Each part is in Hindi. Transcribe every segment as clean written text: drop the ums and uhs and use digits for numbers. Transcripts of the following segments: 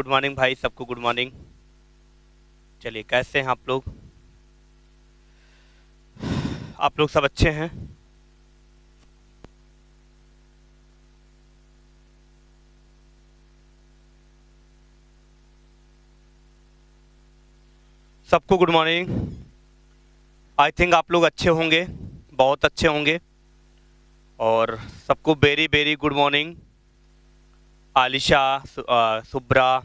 गुड मॉर्निंग भाई, सबको गुड मॉर्निंग। चलिए, कैसे हैं आप लोग? आप लोग सब अच्छे हैं? सबको गुड मॉर्निंग। आई थिंक आप लोग अच्छे होंगे, बहुत अच्छे होंगे। और सबको very very good morning. Alisha, Subra,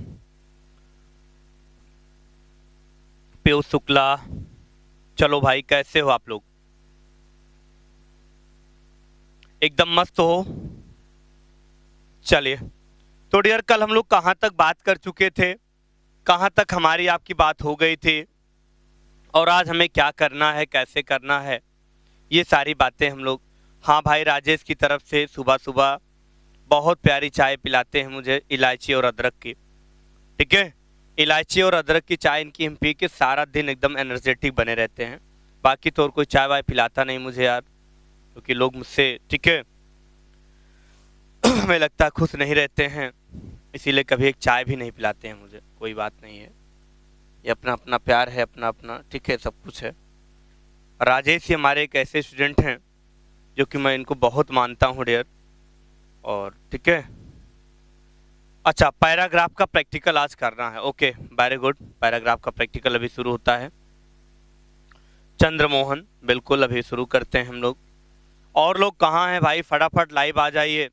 Piyush Shukla. चलो भाई, कैसे हो आप लोग? एकदम मस्त हो? चलिए, तो डियर, कल हम लोग कहाँ तक बात कर चुके थे, कहाँ तक हमारी आपकी बात हो गई थी, और आज हमें क्या करना है, कैसे करना है, ये सारी बातें हम लोग। हाँ भाई, राजेश की तरफ से सुबह सुबह बहुत प्यारी चाय पिलाते हैं मुझे, इलायची और अदरक की। ठीक है, इलायची और अदरक की चाय इनकी हम पी के सारा दिन एकदम एनर्जेटिक बने रहते हैं। बाकी तो और कोई चाय वाय पिलाता नहीं मुझे यार, क्योंकि लोग मुझसे, ठीक है, हमें लगता है खुश नहीं रहते हैं, इसीलिए कभी एक चाय भी नहीं पिलाते हैं मुझे। कोई बात नहीं है, ये अपना अपना प्यार है, अपना अपना, ठीक है, सब कुछ है। राजेश ही हमारे एक ऐसे स्टूडेंट हैं जो कि मैं इनको बहुत मानता हूँ डियर। और ठीक है, अच्छा, पैराग्राफ का प्रैक्टिकल आज करना है। Okay, very good. पैराग्राफ का प्रैक्टिकल अभी शुरू होता है। चंद्रमोहन, बिल्कुल अभी शुरू करते हैं हम लोग। और लोग कहाँ हैं भाई? फटाफट लाइव आ जाइए,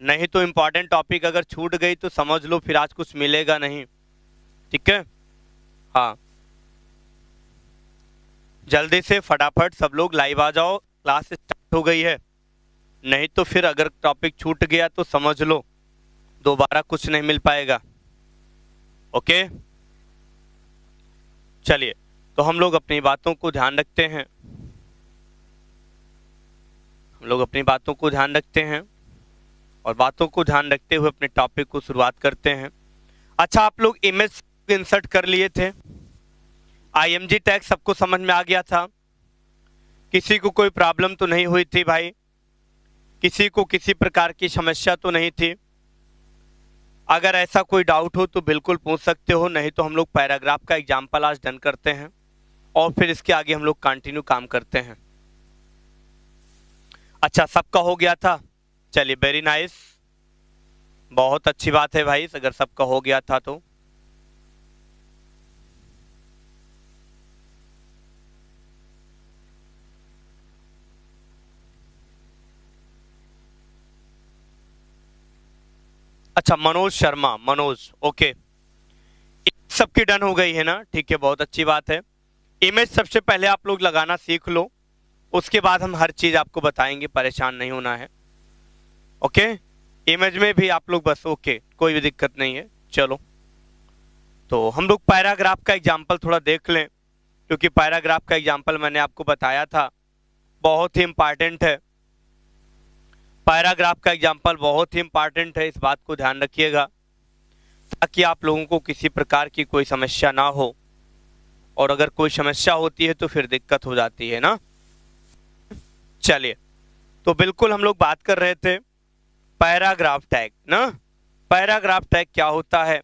नहीं तो इम्पोर्टेंट टॉपिक अगर छूट गई तो समझ लो फिर आज कुछ मिलेगा नहीं। ठीक है, हाँ, जल्दी से फटाफट सब लोग लाइव आ जाओ, क्लास स्टार्ट हो गई है। नहीं तो फिर अगर टॉपिक छूट गया तो समझ लो दोबारा कुछ नहीं मिल पाएगा। ओके, चलिए, तो हम लोग अपनी बातों को ध्यान रखते हैं, हम लोग अपनी बातों को ध्यान रखते हैं और बातों को ध्यान रखते हुए अपने टॉपिक को शुरुआत करते हैं। अच्छा, आप लोग इमेज इंसर्ट कर लिए थे, आईएमजी टैग सबको समझ में आ गया था? किसी को कोई प्रॉब्लम तो नहीं हुई थी भाई? किसी को किसी प्रकार की समस्या तो नहीं थी? अगर ऐसा कोई डाउट हो तो बिल्कुल पूछ सकते हो, नहीं तो हम लोग पैराग्राफ का एग्जाम्पल आज डन करते हैं और फिर इसके आगे हम लोग कंटिन्यू काम करते हैं। अच्छा, सबका हो गया था? चलिए, वेरी नाइस, बहुत अच्छी बात है भाई अगर सबका हो गया था तो। अच्छा, मनोज शर्मा, मनोज, ओके, सबकी डन हो गई है ना? ठीक है, बहुत अच्छी बात है। इमेज सबसे पहले आप लोग लगाना सीख लो, उसके बाद हम हर चीज आपको बताएंगे, परेशान नहीं होना है। ओके, इमेज में भी आप लोग बस ओके, कोई भी दिक्कत नहीं है। चलो, तो हम लोग पैराग्राफ का एग्जाम्पल थोड़ा देख लें, क्योंकि पैराग्राफ का एग्जाम्पल मैंने आपको बताया था बहुत ही इंपॉर्टेंट है। पैराग्राफ का एग्जाम्पल बहुत ही इंपॉर्टेंट है, इस बात को ध्यान रखिएगा, ताकि आप लोगों को किसी प्रकार की कोई समस्या ना हो, और अगर कोई समस्या होती है तो फिर दिक्कत हो जाती है ना। चलिए, तो बिल्कुल हम लोग बात कर रहे थे पैराग्राफ टैग ना। पैराग्राफ टैग क्या होता है,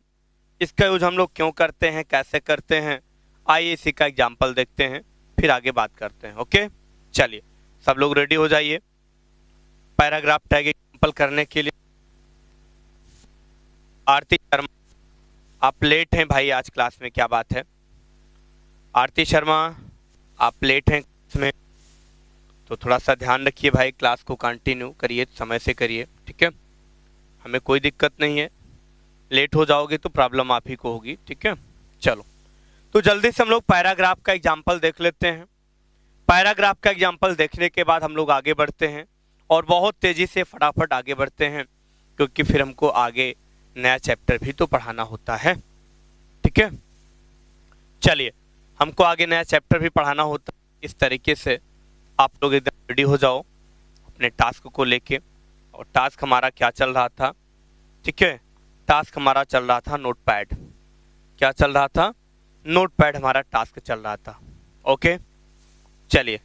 इसका यूज हम लोग क्यों करते हैं, कैसे करते हैं, आइए इसी का एग्जाम्पल देखते हैं, फिर आगे बात करते हैं। ओके, चलिए, सब लोग रेडी हो जाइए पैराग्राफ टैग एग्जाम्पल करने के लिए। आरती शर्मा, आप लेट हैं भाई आज क्लास में, क्या बात है? आरती शर्मा, आप लेट हैं इसमें, तो थोड़ा सा ध्यान रखिए भाई, क्लास को कंटिन्यू करिए, समय से करिए, ठीक है? हमें कोई दिक्कत नहीं है, लेट हो जाओगे तो प्रॉब्लम आप ही को होगी, ठीक है? चलो, तो जल्दी से हम लोग पैराग्राफ का एग्जाम्पल देख लेते हैं। पैराग्राफ का एग्जाम्पल देखने के बाद हम लोग आगे बढ़ते हैं, और बहुत तेजी से फटाफट आगे बढ़ते हैं, क्योंकि फिर हमको आगे नया चैप्टर भी तो पढ़ाना होता है। ठीक है, चलिए, हमको आगे नया चैप्टर भी पढ़ाना होता है, इस तरीके से आप लोग एकदम रेडी हो जाओ अपने टास्क को लेके। और टास्क हमारा क्या चल रहा था? ठीक है, टास्क हमारा चल रहा था नोटपैड। क्या चल रहा था? नोटपैड हमारा टास्क चल रहा था। ओके, चलिए,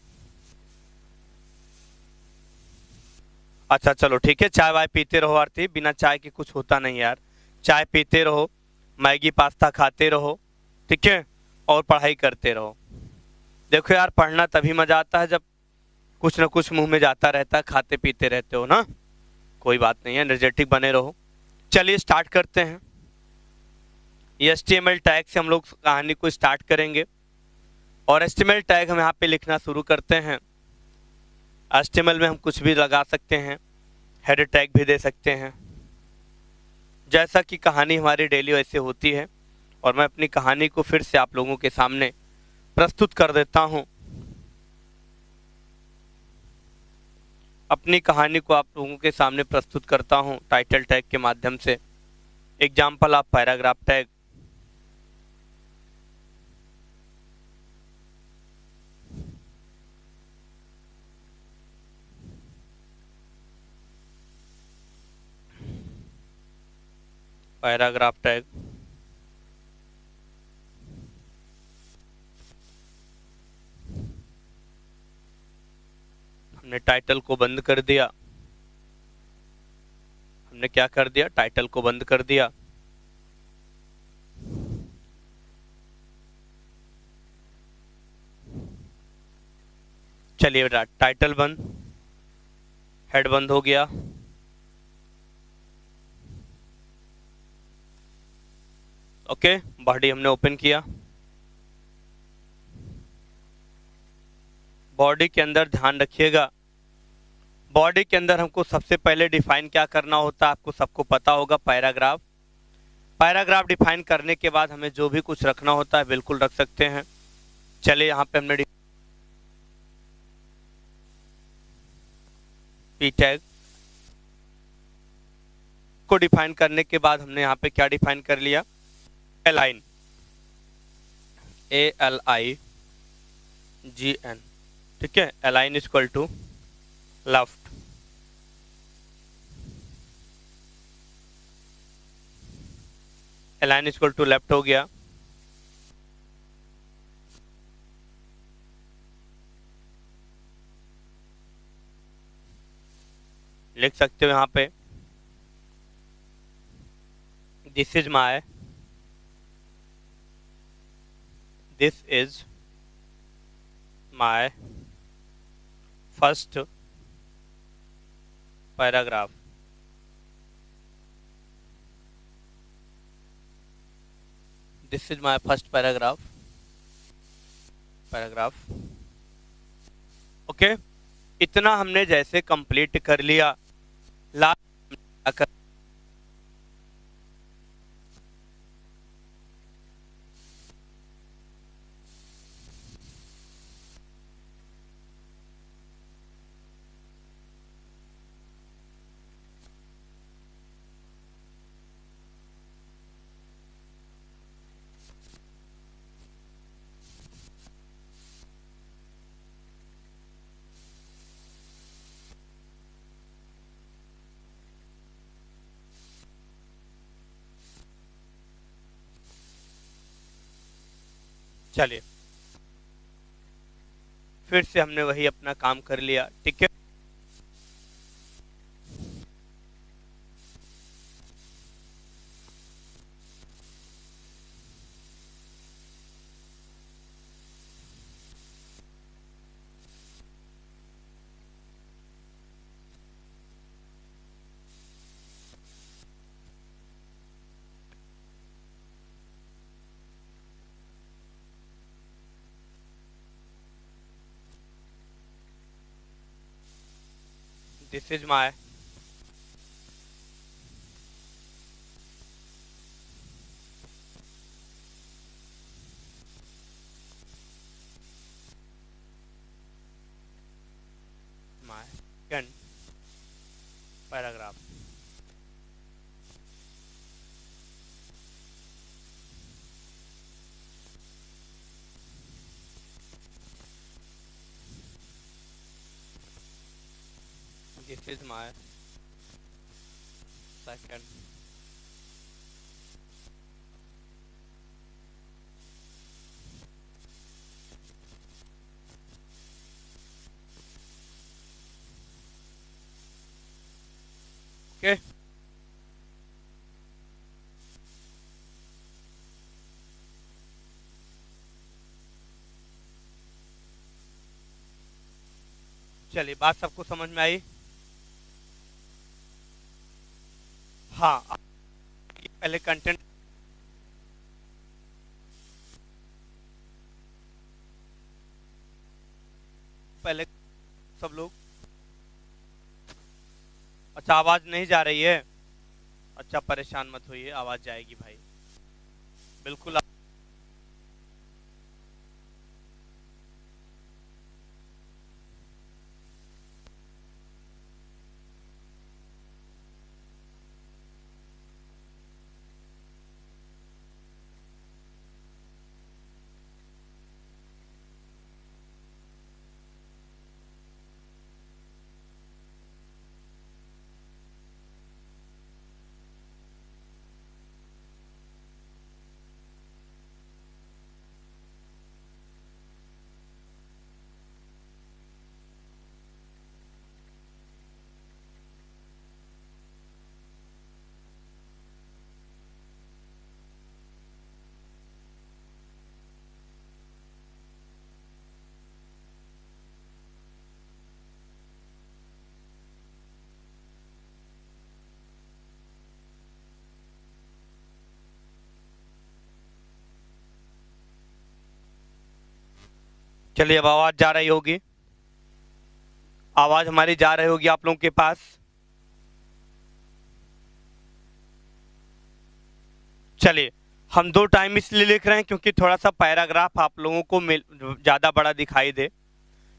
अच्छा चलो ठीक है, चाय वाय पीते रहो आरती, बिना चाय के कुछ होता नहीं यार, चाय पीते रहो, मैगी पास्ता खाते रहो, ठीक है, और पढ़ाई करते रहो। देखो यार, पढ़ना तभी मजा आता है जब कुछ ना कुछ मुंह में जाता रहता है, खाते पीते रहते हो ना। कोई बात नहीं है, एनर्जेटिक बने रहो। चलिए स्टार्ट करते हैं। HTML टैग से हम लोग कहानी को स्टार्ट करेंगे, और HTML टैग हम यहाँ पे लिखना शुरू करते हैं। HTML में हम कुछ भी लगा सकते हैं, हेडर टैग भी दे सकते हैं। जैसा कि कहानी हमारी डेली वैसे होती है, और मैं अपनी कहानी को फिर से आप लोगों के सामने प्रस्तुत कर देता हूं। अपनी कहानी को आप लोगों के सामने प्रस्तुत करता हूं टाइटल टैग के माध्यम से। Example of paragraph tag. Paragraph tag, हमने टाइटल को बंद कर दिया। हमने क्या कर दिया? टाइटल को बंद कर दिया। चलिए टाइटल बंद, हेड बंद हो गया। ओके, बॉडी हमने ओपन किया। बॉडी के अंदर ध्यान रखिएगा, बॉडी के अंदर हमको सबसे पहले डिफाइन क्या करना होता है, आपको सबको पता होगा, पैराग्राफ। पैराग्राफ डिफाइन करने के बाद हमें जो भी कुछ रखना होता है बिल्कुल रख सकते हैं। चलिए यहाँ पे हमने पी टैग को डिफाइन करने के बाद हमने यहाँ पे क्या डिफाइन कर लिया? अलाइन, ALIGN, ठीक है। Align equal to left. Align equal to left हो गया। लिख सकते हो यहाँ पे, this is my first paragraph. This is my first paragraph. Okay, इतना हमने जैसे कंप्लीट कर लिया। लास्ट चलिए फिर से हमने वही अपना काम कर लिया, ठीक है। This is my second paragraph. This is my second okay. चलिए, बात सबको समझ में आई? हाँ, पहले कंटेंट पहले सब लोग। अच्छा, आवाज नहीं जा रही है? अच्छा, परेशान मत होइए, आवाज जाएगी भाई, बिल्कुल। चलिए, अब आवाज जा रही होगी, आवाज हमारी जा रही होगी आप लोगों के पास। चलिए, हम 2 टाइम इसलिए लिख रहे हैं क्योंकि थोड़ा सा पैराग्राफ आप लोगों को ज्यादा बड़ा दिखाई दे,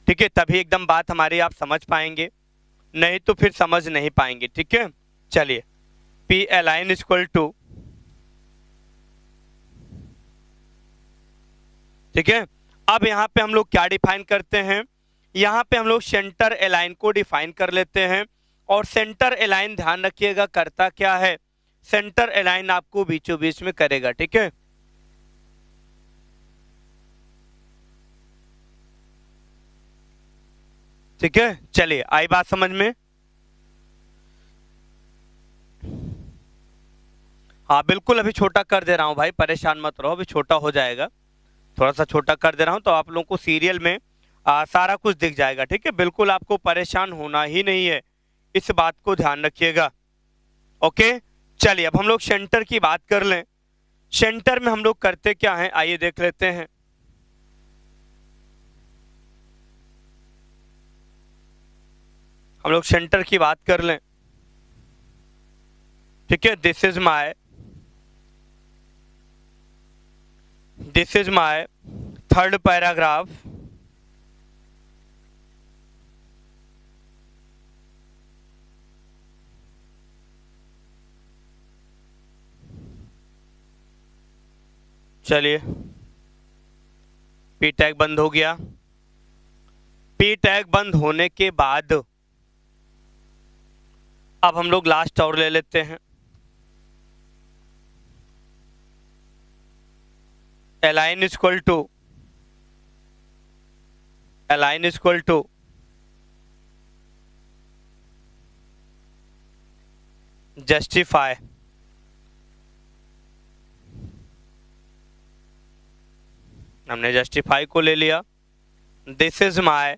ठीक है, तभी एकदम बात हमारी आप समझ पाएंगे, नहीं तो फिर समझ नहीं पाएंगे, ठीक है। चलिए, पी अलाइन इक्वल टू, ठीक है। अब यहाँ पे हम लोग क्या डिफाइन करते हैं? यहाँ पे हम लोग सेंटर अलाइन को डिफाइन कर लेते हैं। और सेंटर अलाइन ध्यान रखिएगा करता क्या है, सेंटर अलाइन आपको बीचों बीच में करेगा, ठीक है। ठीक है, चलिए, आई बात समझ में? हाँ बिल्कुल, अभी छोटा कर दे रहा हूँ भाई, परेशान मत रहो, अभी छोटा हो जाएगा, थोड़ा सा छोटा कर दे रहा हूँ तो आप लोगों को सीरियल में सारा कुछ दिख जाएगा, ठीक है। बिल्कुल आपको परेशान होना ही नहीं है, इस बात को ध्यान रखिएगा। ओके, चलिए, अब हम लोग सेंटर की बात कर लें। सेंटर में हम लोग करते क्या हैं, आइए देख लेते हैं। हम लोग सेंटर की बात कर लें, ठीक है। This is my third paragraph, चलिए, पी टैग बंद हो गया। पी टैग बंद होने के बाद अब हम लोग लास्ट और ले लेते हैं, align equal to, align equal to justify. हमने जस्टिफाई को ले लिया। This is my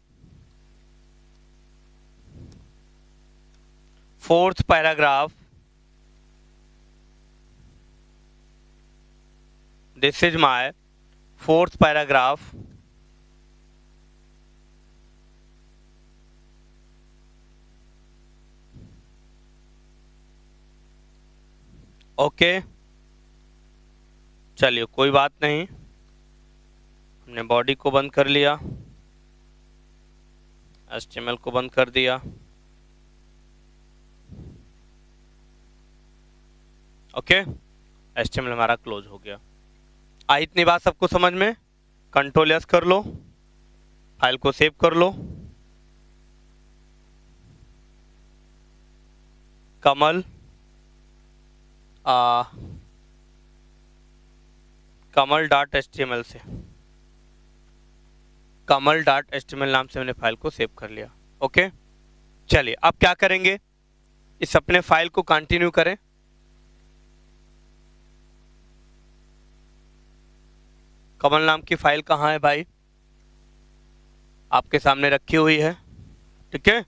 fourth paragraph, this is my fourth paragraph, okay. चलिए, कोई बात नहीं, हमने बॉडी को बंद कर लिया, HTML को बंद कर दिया, ओके। HTML हमारा क्लोज हो गया। आई इतनी बात सबको समझ में? कंट्रोल एस कर लो, फाइल को सेव कर लो, कमल कमल.html से, कमल.html नाम से मैंने फाइल को सेव कर लिया, ओके। चलिए, अब क्या करेंगे, इस अपने फाइल को कंटिन्यू करें। कमल नाम की फाइल कहाँ है भाई? आपके सामने रखी हुई है, ठीक है।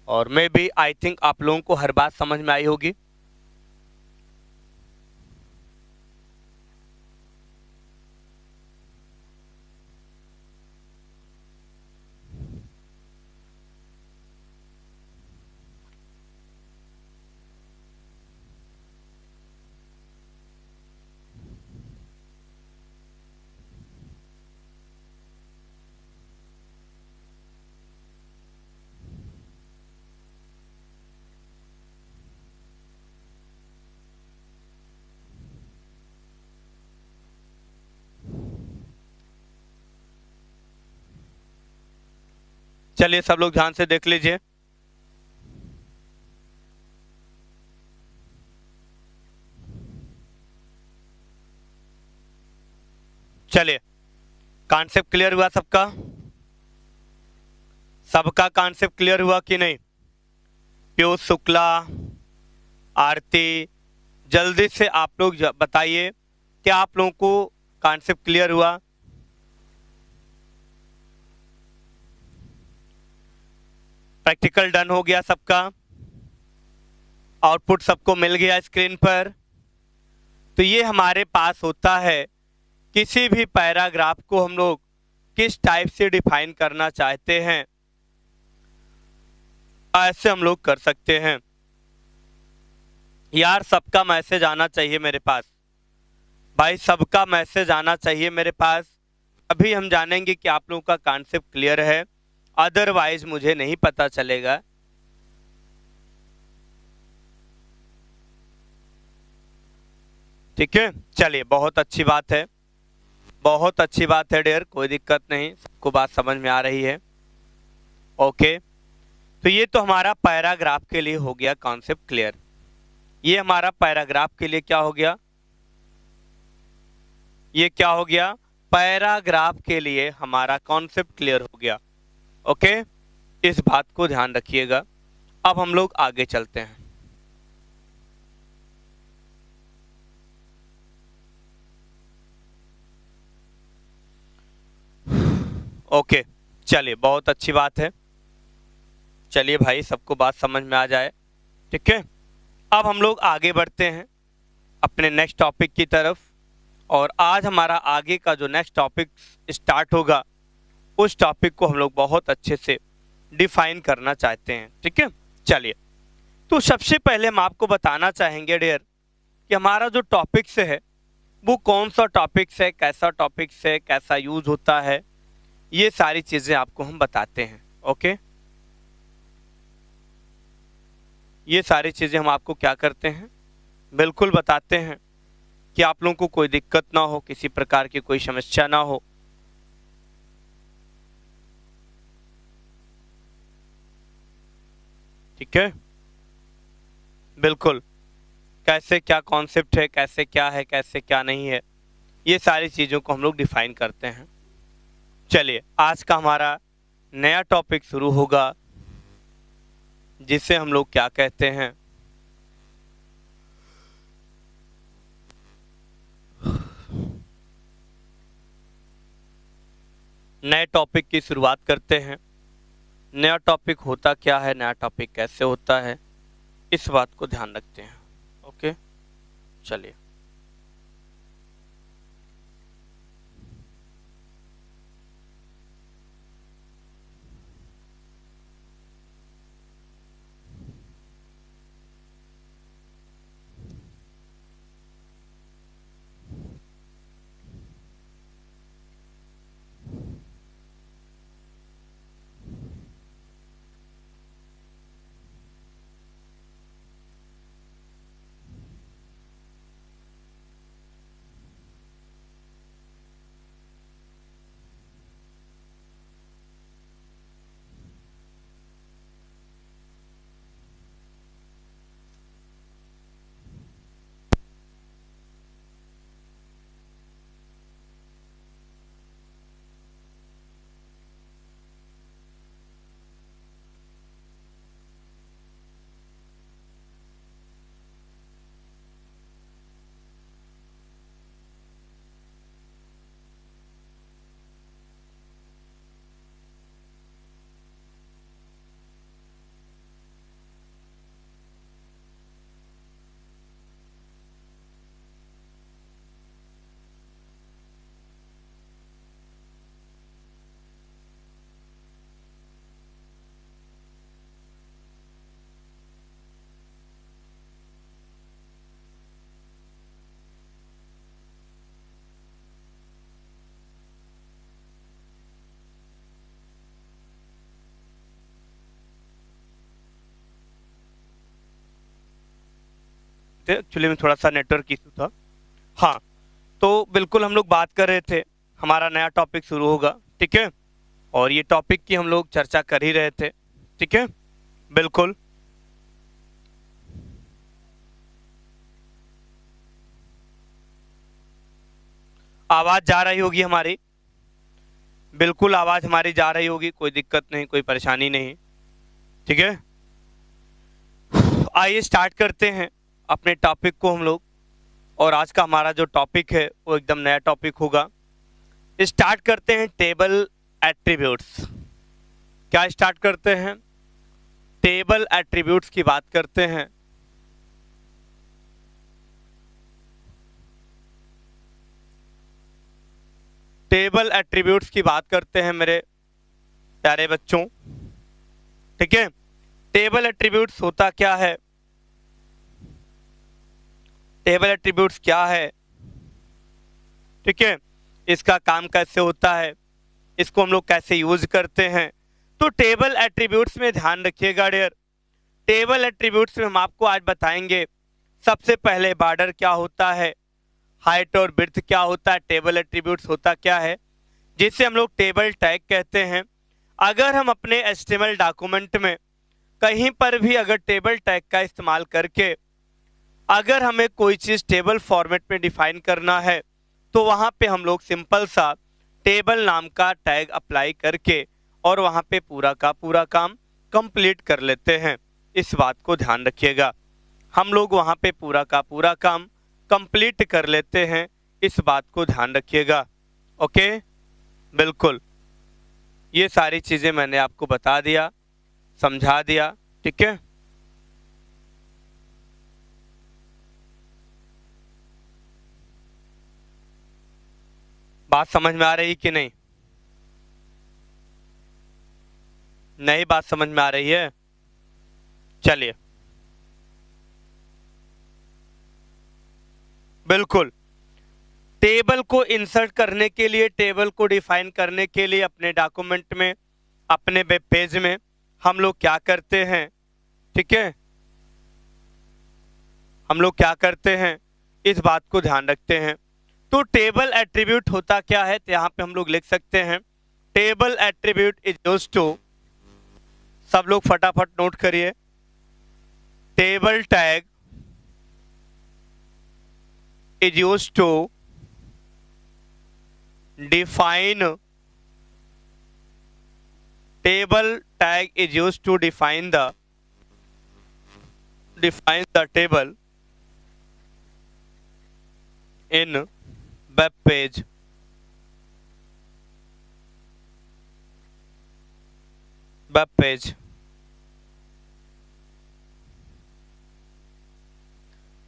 और मे बी आई थिंक आप लोगों को हर बात समझ में आई होगी। चलिए सब लोग ध्यान से देख लीजिए। चलिए, कॉन्सेप्ट क्लियर हुआ सबका? सबका कॉन्सेप्ट क्लियर हुआ कि नहीं? पीयूष शुक्ला, आरती, जल्दी से आप लोग बताइए कि आप लोगों को कॉन्सेप्ट क्लियर हुआ? प्रैक्टिकल डन हो गया सबका? आउटपुट सबको मिल गया स्क्रीन पर? तो ये हमारे पास होता है, किसी भी पैराग्राफ को हम लोग किस टाइप से डिफाइन करना चाहते हैं, ऐसे हम लोग कर सकते हैं। यार सबका मैसेज आना चाहिए मेरे पास, भाई सबका मैसेज आना चाहिए मेरे पास। अभी हम जानेंगे कि आप लोगों का कॉन्सेप्ट क्लियर है, अदरवाइज मुझे नहीं पता चलेगा। ठीक है, चलिए बहुत अच्छी बात है, बहुत अच्छी बात है डियर, कोई दिक्कत नहीं, सबको बात समझ में आ रही है। ओके, तो ये तो हमारा पैराग्राफ के लिए हो गया कॉन्सेप्ट क्लियर। ये हमारा पैराग्राफ के लिए क्या हो गया? ये क्या हो गया? पैराग्राफ के लिए हमारा कॉन्सेप्ट क्लियर हो गया। ओके, इस बात को ध्यान रखिएगा। अब हम लोग आगे चलते हैं। ओके, चलिए बहुत अच्छी बात है। चलिए भाई सबको बात समझ में आ जाए, ठीक है। अब हम लोग आगे बढ़ते हैं अपने नेक्स्ट टॉपिक की तरफ। और आज हमारा आगे का जो नेक्स्ट टॉपिक स्टार्ट होगा, उस टॉपिक को हम लोग बहुत अच्छे से डिफाइन करना चाहते हैं, ठीक है। चलिए, तो सबसे पहले हम आपको बताना चाहेंगे डियर कि हमारा जो टॉपिक्स है वो कौन सा टॉपिक्स है, कैसा टॉपिक्स है, कैसा यूज होता है, ये सारी चीजें आपको हम बताते हैं। ओके, ये सारी चीजें हम आपको क्या करते हैं, बिल्कुल बताते हैं कि आप लोगों को कोई दिक्कत ना हो, किसी प्रकार की कोई समस्या ना हो। ठीक है, बिल्कुल, कैसे क्या कॉन्सेप्ट है, कैसे क्या है, कैसे क्या नहीं है, ये सारी चीजों को हम लोग डिफाइन करते हैं। चलिए, आज का हमारा नया टॉपिक शुरू होगा, जिसे हम लोग क्या कहते हैं, नए टॉपिक की शुरुआत करते हैं। नया टॉपिक होता क्या है, नया टॉपिक कैसे होता है, इस बात को ध्यान रखते हैं। ओके, चलिए। सकते, एक्चुअली में थोड़ा सा नेटवर्क इशू था। हाँ, तो बिल्कुल हम लोग बात कर रहे थे, हमारा नया टॉपिक शुरू होगा, ठीक है। और ये टॉपिक की हम लोग चर्चा कर ही रहे थे, ठीक है, बिल्कुल। आवाज जा रही होगी हमारी, बिल्कुल आवाज हमारी जा रही होगी, कोई दिक्कत नहीं, कोई परेशानी नहीं, ठीक है। आइए स्टार्ट करते हैं अपने टॉपिक को हम लोग। और आज का हमारा जो टॉपिक है वो एकदम नया टॉपिक होगा। स्टार्ट करते हैं टेबल एट्रीब्यूट्स। क्या स्टार्ट करते हैं? टेबल एट्रीब्यूट्स की बात करते हैं। टेबल एट्रीब्यूट्स की बात करते हैं मेरे प्यारे बच्चों, ठीक है। टेबल एट्रीब्यूट्स होता क्या है? टेबल एट्रीब्यूट्स क्या है, ठीक है, इसका काम कैसे होता है, इसको हम लोग कैसे यूज करते हैं। तो टेबल एट्रीब्यूट्स में ध्यान रखिएगा डियर, टेबल एट्रीब्यूट्स में हम आपको आज बताएंगे सबसे पहले बॉर्डर क्या होता है, हाइट और विड्थ क्या होता है, टेबल एट्रीब्यूट्स होता क्या है, जिसे हम लोग टेबल टैग कहते हैं। अगर हम अपने HTML डॉक्यूमेंट में कहीं पर भी अगर टेबल टैग का इस्तेमाल करके अगर हमें कोई चीज़ टेबल फॉर्मेट में डिफाइन करना है तो वहाँ पे हम लोग सिंपल सा टेबल नाम का टैग अप्लाई करके और वहाँ पे पूरा का पूरा काम कंप्लीट कर लेते हैं। इस बात को ध्यान रखिएगा, हम लोग वहाँ पे पूरा का पूरा काम कंप्लीट कर लेते हैं, इस बात को ध्यान रखिएगा। ओके, बिल्कुल, ये सारी चीज़ें मैंने आपको बता दिया, समझा दिया, ठीक है। बात समझ में आ रही कि नहीं? नहीं बात समझ में आ रही है? चलिए, बिल्कुल, टेबल को इंसर्ट करने के लिए, टेबल को डिफाइन करने के लिए अपने डॉक्यूमेंट में, अपने वेब पेज में हम लोग क्या करते हैं, ठीक है, हम लोग क्या करते हैं, इस बात को ध्यान रखते हैं। तो टेबल एट्रीब्यूट होता क्या है, तो यहाँ पे हम लोग लिख सकते हैं table attribute is used to, सब लोग फटाफट नोट करिए, table tag is used to define, table tag is used to define the table in web page,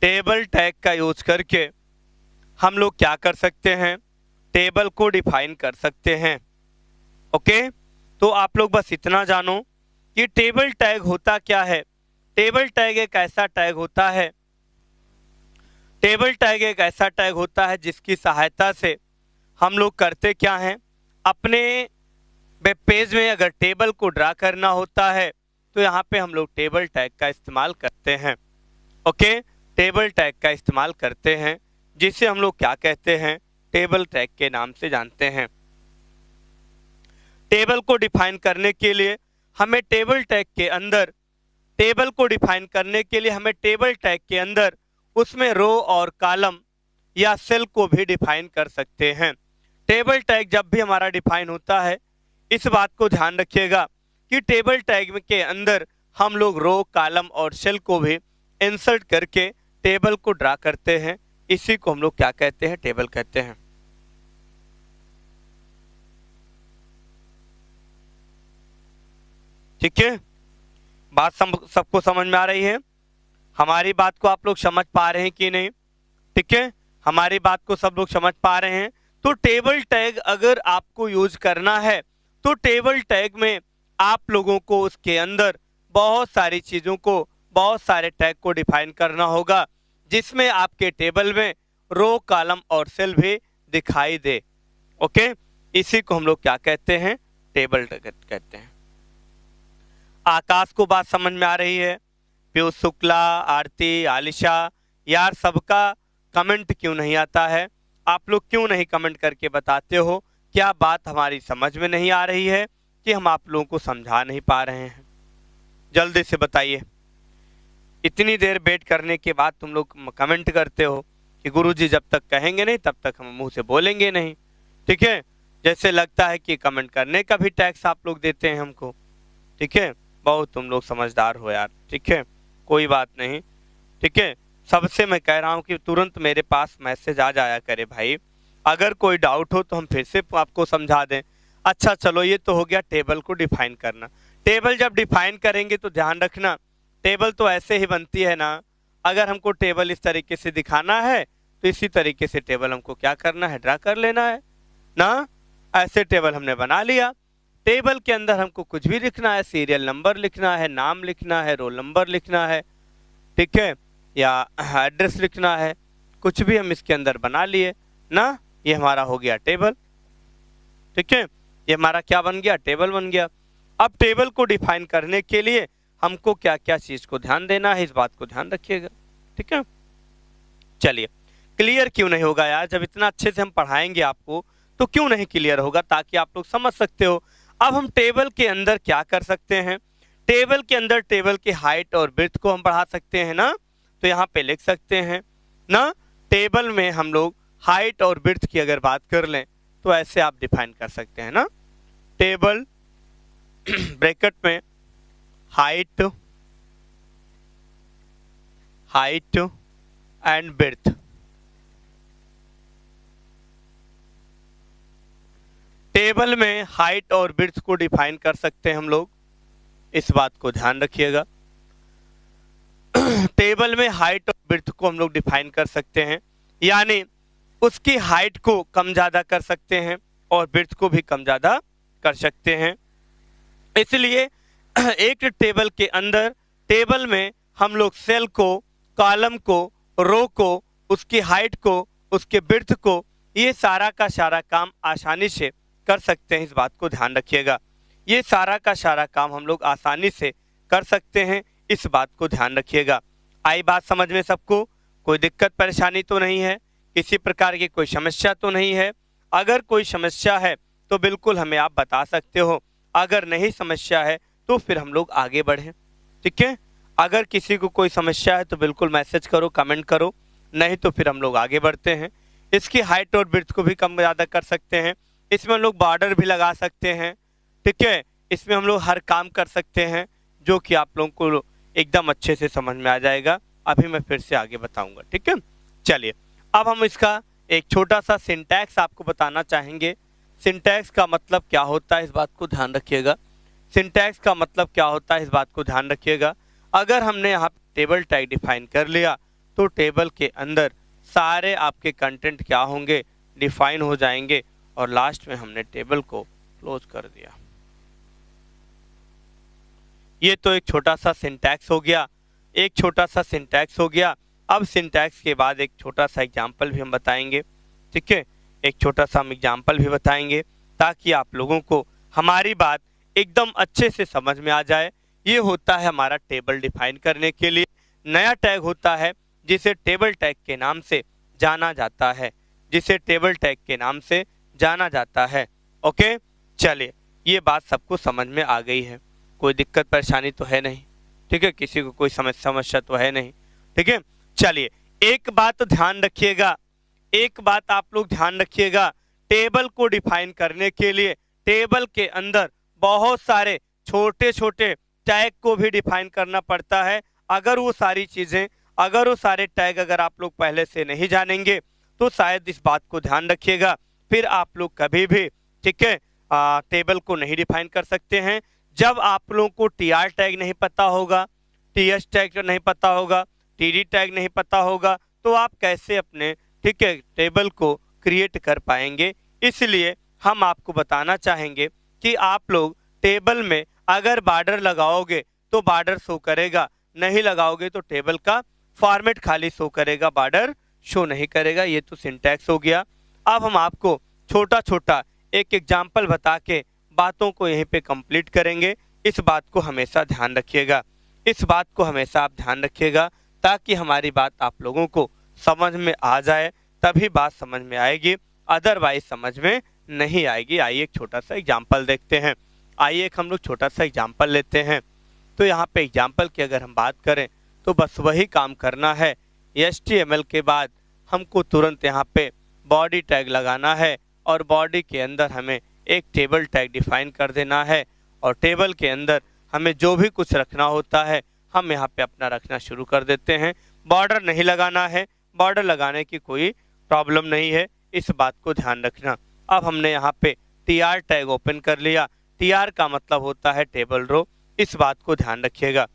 table tag का यूज करके हम लोग क्या कर सकते हैं, टेबल को डिफाइन कर सकते हैं। ओके, तो आप लोग बस इतना जानो कि टेबल टैग होता क्या है। टेबल टैग एक ऐसा टैग होता है, टेबल टैग एक ऐसा टैग होता है जिसकी सहायता से हम लोग करते क्या हैं, अपने वेब पेज में अगर टेबल को ड्रा करना होता है तो यहाँ पे हम लोग टेबल टैग का इस्तेमाल करते हैं। ओके, टेबल टैग का इस्तेमाल करते हैं, जिसे हम लोग क्या कहते हैं, टेबल टैग के नाम से जानते हैं। टेबल को डिफाइन करने के लिए हमें टेबल टैग के अंदर, टेबल को डिफाइन करने के लिए हमें टेबल टैग के अंदर उसमें रो और कॉलम या सेल को भी डिफाइन कर सकते हैं। टेबल टैग जब भी हमारा डिफाइन होता है, इस बात को ध्यान रखिएगा कि टेबल टैग के अंदर हम लोग रो, कॉलम और सेल को भी इंसर्ट करके टेबल को ड्रा करते हैं। इसी को हम लोग क्या कहते हैं, टेबल कहते हैं। ठीक है, बात सबको समझ में आ रही है? हमारी बात को आप लोग समझ पा रहे हैं कि नहीं? ठीक है, हमारी बात को सब लोग समझ पा रहे हैं। तो टेबल टैग अगर आपको यूज करना है तो टेबल टैग में आप लोगों को उसके अंदर बहुत सारी चीजों को, बहुत सारे टैग को डिफाइन करना होगा, जिसमें आपके टेबल में रो, कॉलम और सेल भी दिखाई दे। ओके, इसी को हम लोग क्या कहते हैं, टेबल टैग कहते हैं। आकाश को बात समझ में आ रही है? पीयूष शुक्ला, आरती, आलिशा, यार सबका कमेंट क्यों नहीं आता है, आप लोग क्यों नहीं कमेंट करके बताते हो, क्या बात हमारी समझ में नहीं आ रही है कि हम आप लोगों को समझा नहीं पा रहे हैं? जल्दी से बताइए। इतनी देर वेट करने के बाद तुम लोग कमेंट करते हो कि गुरुजी जब तक कहेंगे नहीं तब तक हम मुंह से बोलेंगे नहीं। ठीक है, जैसे लगता है कि कमेंट करने का भी टैक्स आप लोग देते हैं हमको। ठीक है, बहुत तुम लोग समझदार हो यार। ठीक है, कोई बात नहीं। ठीक है, सबसे मैं कह रहा हूँ कि तुरंत मेरे पास मैसेज आ जाया करे भाई, अगर कोई डाउट हो तो हम फिर से आपको समझा दें। अच्छा चलो, ये तो हो गया टेबल को डिफाइन करना। टेबल जब डिफाइन करेंगे तो ध्यान रखना, टेबल तो ऐसे ही बनती है ना, अगर हमको टेबल इस तरीके से दिखाना है तो इसी तरीके से टेबल हमको क्या करना है, ड्रा कर लेना है ना। ऐसे टेबल हमने बना लिया। टेबल के अंदर हमको कुछ भी लिखना है, सीरियल नंबर लिखना है, नाम लिखना है, रोल नंबर लिखना है, ठीक है, या एड्रेस लिखना है, कुछ भी हम इसके अंदर बना लिए ना। ये हमारा हो गया टेबल। ठीक है, ये हमारा क्या बन गया, टेबल बन गया। अब टेबल को डिफाइन करने के लिए हमको क्या क्या चीज को ध्यान देना है, इस बात को ध्यान रखिएगा। ठीक है, चलिए, क्लियर क्यों नहीं होगा यार, जब इतना अच्छे से हम पढ़ाएंगे आपको तो क्यों नहीं क्लियर होगा, ताकि आप लोग समझ सकते हो। अब हम टेबल के अंदर क्या कर सकते हैं, टेबल के अंदर टेबल की हाइट और विड्थ को हम बढ़ा सकते हैं ना। तो यहाँ पे लिख सकते हैं ना, टेबल में हम लोग हाइट और विड्थ की अगर बात कर लें तो ऐसे आप डिफाइन कर सकते हैं ना, टेबल ब्रैकेट में हाइट एंड विड्थ। टेबल में हाइट और विड्थ को डिफाइन कर सकते हैं हम लोग, इस बात को ध्यान रखिएगा। टेबल में हाइट और विड्थ को हम लोग डिफाइन कर सकते हैं, यानी उसकी हाइट को कम ज्यादा कर सकते हैं और विड्थ को भी कम ज्यादा कर सकते हैं। इसलिए एक टेबल के अंदर, टेबल में हम लोग सेल को, कॉलम को, रो को, उसकी हाइट को, उसके विड्थ को, ये सारा का सारा काम आसानी से कर सकते हैं, इस बात को ध्यान रखिएगा। ये सारा का सारा काम हम लोग आसानी से कर सकते हैं, इस बात को ध्यान रखिएगा। आई बात समझ में सबको? कोई दिक्कत परेशानी तो नहीं है, किसी प्रकार की कोई समस्या तो नहीं है? अगर कोई समस्या है तो बिल्कुल हमें आप बता सकते हो, अगर नहीं समस्या है तो फिर हम लोग आगे बढ़ें। ठीक है, अगर किसी को कोई समस्या है तो बिल्कुल मैसेज करो, कमेंट करो, नहीं तो फिर हम लोग आगे बढ़ते हैं। इसकी हाइट और विड्थ को भी कम ज़्यादा कर सकते हैं, इसमें हम लोग बॉर्डर भी लगा सकते हैं। ठीक है, इसमें हम लोग हर काम कर सकते हैं, जो कि आप लोगों को एकदम अच्छे से समझ में आ जाएगा। अभी मैं फिर से आगे बताऊंगा। ठीक है, चलिए, अब हम इसका एक छोटा सा सिंटैक्स आपको बताना चाहेंगे। सिंटैक्स का मतलब क्या होता है, इस बात को ध्यान रखिएगा। सिंटैक्स का मतलब क्या होता है, इस बात को ध्यान रखिएगा। अगर हमने यहाँ टेबल टैग डिफाइन कर लिया तो टेबल के अंदर सारे आपके कंटेंट क्या होंगे, डिफाइन हो जाएंगे, और लास्ट में हमने टेबल को क्लोज कर दिया। ये तो एक छोटा सा सिंटैक्स हो गया, एक छोटा सा सिंटैक्स हो गया। अब सिंटैक्स के बाद एक छोटा सा एग्जाम्पल भी हम बताएंगे। ठीक है, एक छोटा सा हम एग्जाम्पल भी बताएंगे ताकि आप लोगों को हमारी बात एकदम अच्छे से समझ में आ जाए। ये होता है हमारा टेबल डिफाइन करने के लिए नया टैग होता है, जिसे टेबल टैग के नाम से जाना जाता है, जिसे टेबल टैग के नाम से जाना जाता है। ओके, चलिए, ये बात सबको समझ में आ गई है, कोई दिक्कत परेशानी तो है नहीं। ठीक है, किसी को कोई समस्या तो है नहीं। ठीक है, चलिए, एक बात ध्यान रखिएगा, एक बात आप लोग ध्यान रखिएगा, टेबल को डिफाइन करने के लिए टेबल के अंदर बहुत सारे छोटे छोटे टैग को भी डिफाइन करना पड़ता है। अगर वो सारी चीजें, अगर वो सारे टैग अगर आप लोग पहले से नहीं जानेंगे तो शायद इस बात को ध्यान रखिएगा, फिर आप लोग कभी भी, ठीक है, टेबल को नहीं डिफाइन कर सकते हैं। जब आप लोगों को टीआर टैग नहीं पता होगा, टीएस टैग नहीं पता होगा, टीडी टैग नहीं पता होगा, तो आप कैसे अपने, ठीक है, टेबल को क्रिएट कर पाएंगे। इसलिए हम आपको बताना चाहेंगे कि आप लोग टेबल में अगर बॉर्डर लगाओगे तो बॉर्डर शो करेगा, नहीं लगाओगे तो टेबल का फॉर्मेट खाली शो करेगा, बॉर्डर शो नहीं करेगा। ये तो सिंटैक्स हो गया। अब हम आपको छोटा छोटा एक एग्जाम्पल बता के बातों को यहीं पे कंप्लीट करेंगे। इस बात को हमेशा ध्यान रखिएगा, इस बात को हमेशा आप ध्यान रखिएगा, ताकि हमारी बात आप लोगों को समझ में आ जाए, तभी बात समझ में आएगी, अदरवाइज समझ में नहीं आएगी। आइए एक छोटा सा एग्जाम्पल देखते हैं। आइए एक हम लोग छोटा सा एग्जाम्पल लेते हैं। तो यहाँ पे एग्जाम्पल की अगर हम बात करें तो बस वही काम करना है। HTML के बाद हमको तुरंत यहाँ पे बॉडी टैग लगाना है और बॉडी के अंदर हमें एक टेबल टैग डिफाइन कर देना है और टेबल के अंदर हमें जो भी कुछ रखना होता है हम यहाँ पे अपना रखना शुरू कर देते हैं। बॉर्डर नहीं लगाना है, बॉर्डर लगाने की कोई प्रॉब्लम नहीं है, इस बात को ध्यान रखना। अब हमने यहाँ पे TR टैग ओपन कर लिया। TR का मतलब होता है टेबल रो, इस बात को ध्यान रखिएगा।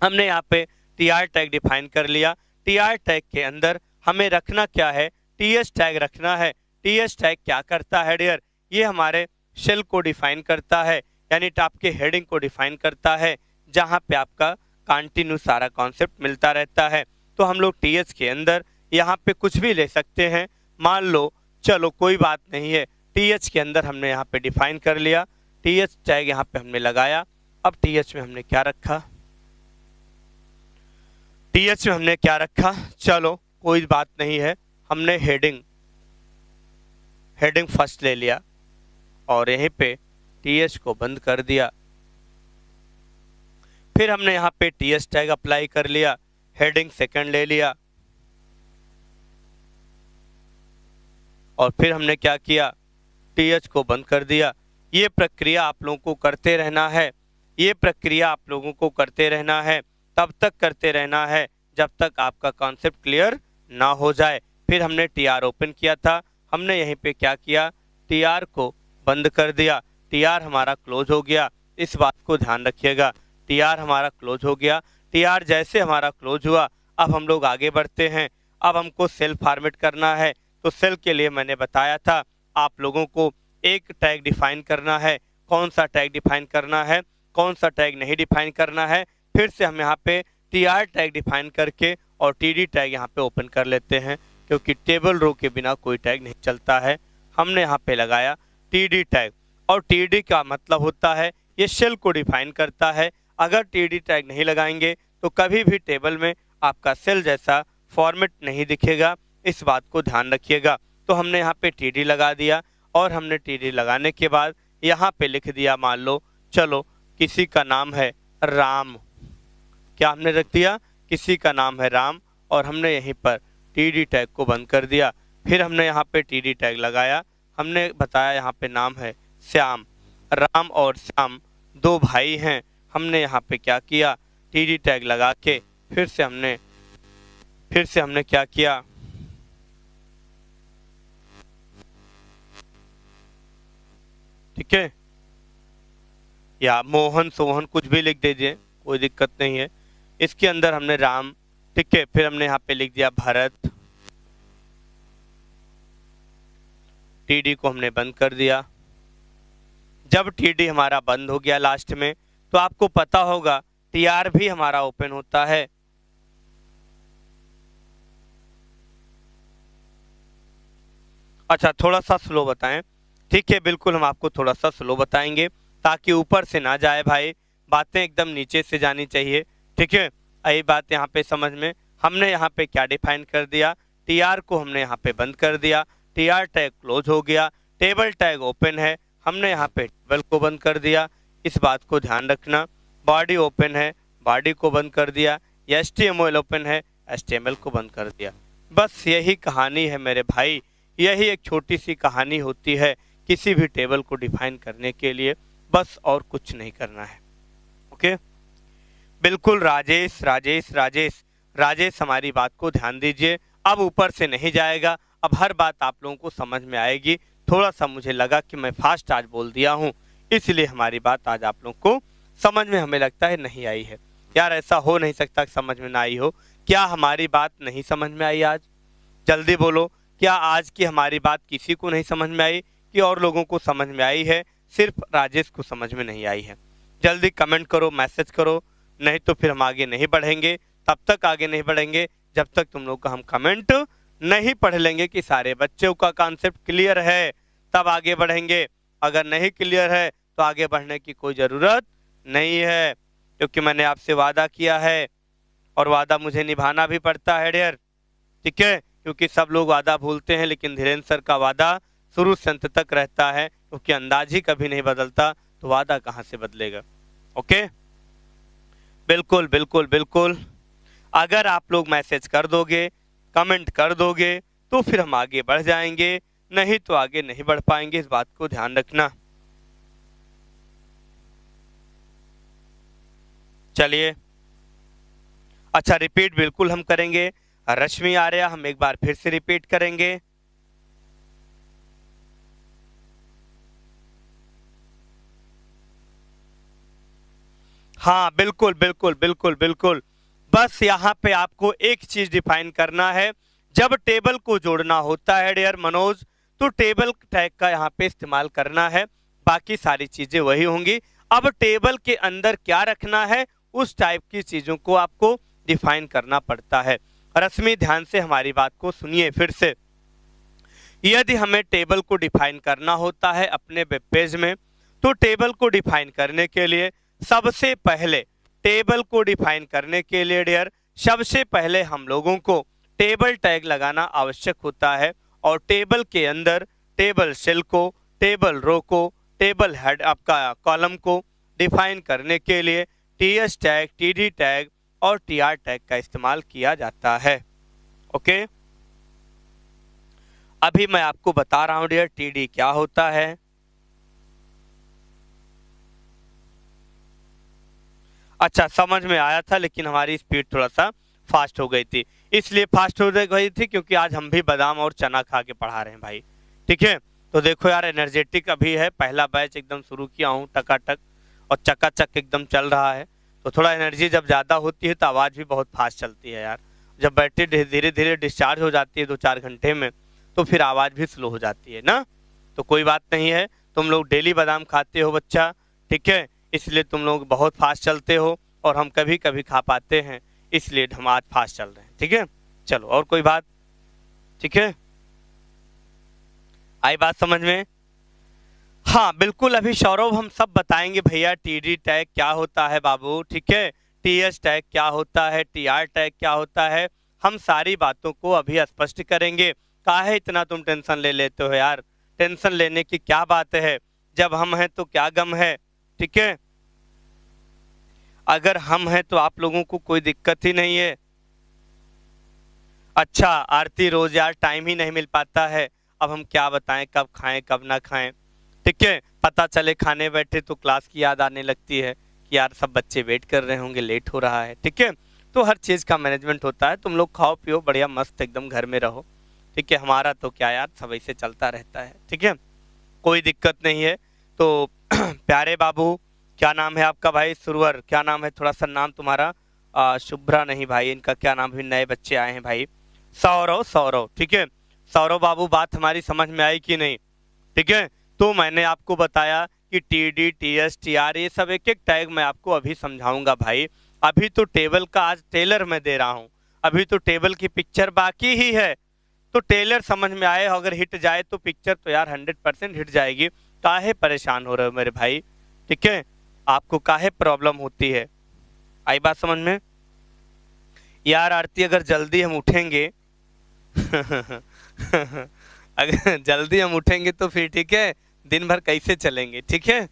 हमने यहाँ पे TR टैग डिफाइन कर लिया। TR टैग के अंदर हमें रखना क्या है, TS टैग रखना है। TS टैग क्या करता है डियर, ये हमारे शेल को डिफाइन करता है, यानी आपके हेडिंग को डिफाइन करता है, जहाँ पे आपका कंटिन्यू सारा कॉन्सेप्ट मिलता रहता है। तो हम लोग TS के अंदर यहाँ पे कुछ भी ले सकते हैं। मान लो, चलो कोई बात नहीं है, TH के अंदर हमने यहाँ पे डिफाइन कर लिया, TH टैग यहाँ पे हमने लगाया। अब TH में हमने क्या रखा, TH में हमने क्या रखा, चलो कोई बात नहीं है, हमने हेडिंग फर्स्ट ले लिया और यहीं पे TH को बंद कर दिया। फिर हमने यहाँ पे TS टैग अप्लाई कर लिया, हेडिंग सेकंड ले लिया और फिर हमने क्या किया, TH को बंद कर दिया। ये प्रक्रिया आप लोगों को करते रहना है, ये प्रक्रिया आप लोगों को करते रहना है, तब तक करते रहना है जब तक आपका कॉन्सेप्ट क्लियर ना हो जाए। फिर हमने TR ओपन किया था, हमने यहीं पे क्या किया, TR को बंद कर दिया। TR हमारा क्लोज हो गया, इस बात को ध्यान रखिएगा। TR हमारा क्लोज हो गया। TR जैसे हमारा क्लोज हुआ, अब हम लोग आगे बढ़ते हैं। अब हमको सेल फॉर्मेट करना है, तो सेल के लिए मैंने बताया था आप लोगों को एक टैग डिफाइन करना है। कौन सा टैग डिफाइन करना है, कौन सा टैग नहीं डिफाइन करना है। फिर से हम यहाँ पे TR टैग डिफाइन करके और TD टैग यहाँ पे ओपन कर लेते हैं, क्योंकि टेबल रो के बिना कोई टैग नहीं चलता है। हमने यहाँ पे लगाया TD टैग और TD का मतलब होता है ये शेल को डिफाइन करता है। अगर TD टैग नहीं लगाएंगे तो कभी भी टेबल में आपका सेल जैसा फॉर्मेट नहीं दिखेगा, इस बात को ध्यान रखिएगा। तो हमने यहाँ पे TD लगा दिया और हमने TD लगाने के बाद यहाँ पे लिख दिया, मान लो चलो किसी का नाम है राम, क्या हमने रख दिया, किसी का नाम है राम, और हमने यहीं पर TD टैग को बंद कर दिया। फिर हमने यहाँ पे TD टैग लगाया, हमने बताया यहाँ पे नाम है श्याम। राम और श्याम दो भाई हैं। हमने यहाँ पे क्या किया, TD टैग लगा के फिर से हमने क्या किया, ठीक है, या मोहन सोहन कुछ भी लिख दीजिए, कोई दिक्कत नहीं है। इसके अंदर हमने राम, ठीक है, फिर हमने यहाँ पे लिख दिया भरत। TD को हमने बंद कर दिया। जब TD हमारा बंद हो गया लास्ट में, तो आपको पता होगा TR भी हमारा ओपन होता है। अच्छा, थोड़ा सा स्लो बताएं, ठीक है, बिल्कुल हम आपको थोड़ा सा स्लो बताएंगे ताकि ऊपर से ना जाए भाई, बातें एकदम नीचे से जानी चाहिए, ठीक है। यही बात यहाँ पे समझ में, हमने यहाँ पे क्या डिफाइन कर दिया, TR को हमने यहाँ पे बंद कर दिया, TR टैग क्लोज हो गया, टेबल टैग ओपन है, हमने यहाँ पे टेबल को बंद कर दिया, इस बात को ध्यान रखना। बॉडी ओपन है, बॉडी को बंद कर दिया। HTML ओपन है, HTML को बंद कर दिया। बस यही कहानी है मेरे भाई, यही एक छोटी सी कहानी होती है किसी भी टेबल को डिफाइन करने के लिए, बस और कुछ नहीं करना है। ओके, बिल्कुल राजेश राजेश राजेश राजेश, हमारी बात को ध्यान दीजिए। अब ऊपर से नहीं जाएगा, अब हर बात आप लोगों को समझ में आएगी। थोड़ा सा मुझे लगा कि मैं फास्ट आज बोल दिया हूँ, इसलिए हमारी बात आज आप लोगों को समझ में हमें लगता है नहीं आई है। यार ऐसा हो नहीं सकता कि समझ में ना आई हो। क्या हमारी बात नहीं समझ में आई आज? जल्दी बोलो, क्या आज की हमारी बात किसी को नहीं समझ में आई कि और लोगों को समझ में आई है, सिर्फ राजेश को समझ में नहीं आई है? जल्दी कमेंट करो, मैसेज करो, नहीं तो फिर हम आगे नहीं बढ़ेंगे। तब तक आगे नहीं बढ़ेंगे जब तक तुम लोग का हम कमेंट नहीं पढ़ लेंगे कि सारे बच्चों का कॉन्सेप्ट क्लियर है, तब आगे बढ़ेंगे। अगर नहीं क्लियर है तो आगे बढ़ने की कोई ज़रूरत नहीं है, क्योंकि मैंने आपसे वादा किया है और वादा मुझे निभाना भी पड़ता है डियर, ठीक है, क्योंकि सब लोग वादा भूलते हैं लेकिन धीरेन्द्र सर का वादा शुरू से अंत तक रहता है, क्योंकि अंदाज ही कभी नहीं बदलता तो वादा कहाँ से बदलेगा। ओके, बिल्कुल बिल्कुल बिल्कुल। अगर आप लोग मैसेज कर दोगे, कमेंट कर दोगे तो फिर हम आगे बढ़ जाएंगे, नहीं तो आगे नहीं बढ़ पाएंगे, इस बात को ध्यान रखना। चलिए, अच्छा रिपीट बिल्कुल हम करेंगे। रश्मि आर्या हम एक बार फिर से रिपीट करेंगे। हाँ बिल्कुल बिल्कुल बिल्कुल बिल्कुल। बस यहाँ पे आपको एक चीज डिफाइन करना है, जब टेबल को जोड़ना होता है डियर मनोज तो टेबल टैग का यहाँ पे इस्तेमाल करना है, बाकी सारी चीजें वही होंगी। अब टेबल के अंदर क्या रखना है उस टाइप की चीजों को आपको डिफाइन करना पड़ता है। रश्मि ध्यान से हमारी बात को सुनिए फिर से। यदि हमें टेबल को डिफाइन करना होता है अपने वेब पेज में, तो टेबल को डिफाइन करने के लिए सबसे पहले टेबल को डिफाइन करने के लिए डियर सबसे पहले हम लोगों को टेबल टैग लगाना आवश्यक होता है, और टेबल के अंदर टेबल सेल को, टेबल रो को, टेबल हेड आपका कॉलम को डिफाइन करने के लिए टीएस टैग, टीडी टैग और टीआर टैग का इस्तेमाल किया जाता है। ओके, अभी मैं आपको बता रहा हूं डियर टीडी क्या होता है। अच्छा, समझ में आया था लेकिन हमारी स्पीड थोड़ा सा फास्ट हो गई थी, इसलिए फास्ट हो गई थी क्योंकि आज हम भी बादाम और चना खा के पढ़ा रहे हैं भाई, ठीक है। तो देखो यार, एनर्जेटिक अभी है, पहला बैच एकदम शुरू किया हूँ टकाटक और चकाचक एकदम चल रहा है, तो थोड़ा एनर्जी जब ज़्यादा होती है तो आवाज़ भी बहुत फास्ट चलती है यार। जब बैटरी धीरे धीरे डिस्चार्ज हो जाती है 2-4 घंटे में तो फिर आवाज़ भी स्लो हो जाती है ना। तो कोई बात नहीं है, तुम लोग डेली बादाम खाते हो बच्चा, ठीक है, इसलिए तुम लोग बहुत फास्ट चलते हो और हम कभी कभी खा पाते हैं, इसलिए हम आज फास्ट चल रहे हैं, ठीक है। चलो, और कोई बात, ठीक है, आई बात समझ में? हाँ बिल्कुल, अभी सौरभ हम सब बताएंगे भैया टीडी टैग क्या होता है बाबू, ठीक है, टीएस टैग क्या होता है, टीआर टैग क्या होता है, हम सारी बातों को अभी स्पष्ट करेंगे। काहे इतना तुम टेंशन ले लेते हो यार, टेंशन लेने की क्या बात है, जब हम हैं तो क्या गम है, ठीक है। अगर हम हैं तो आप लोगों को कोई दिक्कत ही नहीं है। अच्छा आरती, रोज यार टाइम ही नहीं मिल पाता है, अब हम क्या बताएं कब खाएं कब ना खाएं, ठीक है। पता चले खाने बैठे तो क्लास की याद आने लगती है कि यार सब बच्चे वेट कर रहे होंगे, लेट हो रहा है, ठीक है। तो हर चीज़ का मैनेजमेंट होता है, तुम लोग खाओ पियो बढ़िया मस्त एकदम घर में रहो, ठीक है। हमारा तो क्या यार, सब ऐसे चलता रहता है, ठीक है, कोई दिक्कत नहीं है। तो प्यारे बाबू, क्या नाम है आपका भाई? सुरवर, क्या नाम है? थोड़ा सा नाम तुम्हारा शुभ्रा नहीं भाई, इनका क्या नाम? भी नए बच्चे आए हैं भाई। सौरव, सौरव, ठीक है। सौरव बाबू, बात हमारी समझ में आई कि नहीं? ठीक है, तो मैंने आपको बताया कि टीडी, टीएस, टीआर ये सब एक एक टैग मैं आपको अभी समझाऊंगा भाई। अभी तो टेबल का आज टेलर मैं दे रहा हूँ, अभी तो टेबल की पिक्चर बाकी ही है, तो टेलर समझ में आए, अगर हिट जाए तो पिक्चर तो यार 100% हिट जाएगी। काहे परेशान हो रहे हो मेरे भाई, ठीक है, आपको काहे प्रॉब्लम होती है? आई बात समझ में? यार आरती, अगर जल्दी हम उठेंगे अगर जल्दी हम उठेंगे तो फिर ठीक है, दिन भर कैसे चलेंगे, ठीक है।